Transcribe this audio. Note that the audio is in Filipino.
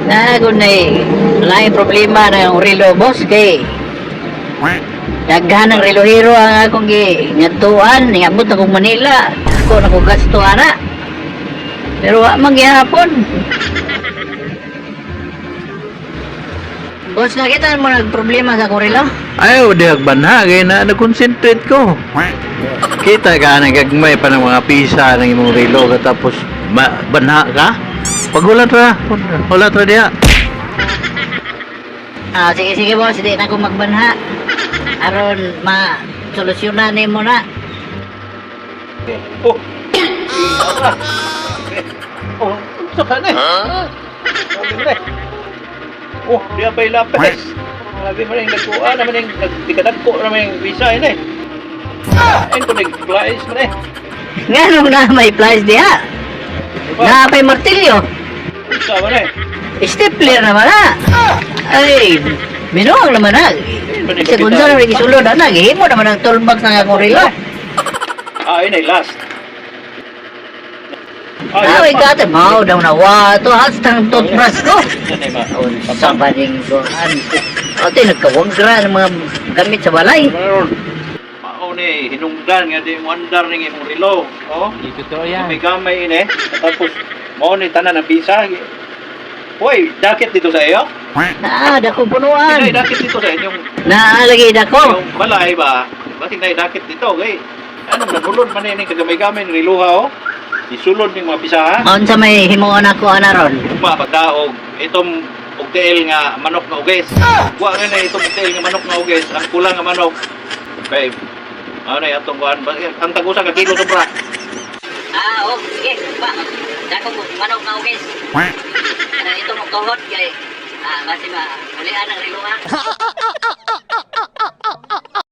kung lain problema na yung relo, boss, kay daghan ng relohero ang akong ginatuan, niabot akong Manila, ako na ko gasto ana. Pero wa man gihapon. Boss, nakita mo nagproblema sa akong relo? Ayaw, di agbanha, kaya na nag-concentrate ko. Kita ka, nagagmay pa ng mga pisa ng imong relo, tapos banha ka? Pag wala tra diya. Sige boss, di na ako magbanha. Aron ma-solusyonan mo na. Oh! Oh, unsa ka na? Oh, diya pa'y lapis. Sabi mo rin, nagkuha naman yung nagtikadagko naman yung visa yun eh. Ayun ko nag-flies mo eh. Nga nung na may flies diha. Na pa'y martilyo. Unsa mo eh. Stapler naman na. Ay, minuang naman na. Segundo na rin isulod na. Himo naman ang toolbox ng akong relo. Yun ay last. Ay, gata. Mao daw na. Wato, hastang toothbrush ko. Yan ay Sa baling doon. Ito, nagkawanggra ng mga gamit sa balay. Meron. Mao ni, hinungdan nga di mo andar ng imong relo. Oh, Ito to yan. may gamay ini. Tapos, mao ni tanan ng visa. Hoy, dakit dito sa iyo? Dako punuan. Hindi, dakit dito sa inyong Naalagay dako. yung balay ba? Bakit na dakit dito? Kay, ano, nagulod man ini kagamay-gamay ng riluha, oh. Isulod ng mga pisahan. Maon sa may himuon ako anaron. Ugma, pagdaog, itong ugtiil nga manok nga uges. Wa nga na itong ugtiil nga manok nga uges. Ang kulang nga manok. Okay, ano na itong kuhan? Ang tagusan ka kilo sobra. Sige. Dako mo, manok na ugis. Ito mo tuhod kay kasi ulian ang relo ha.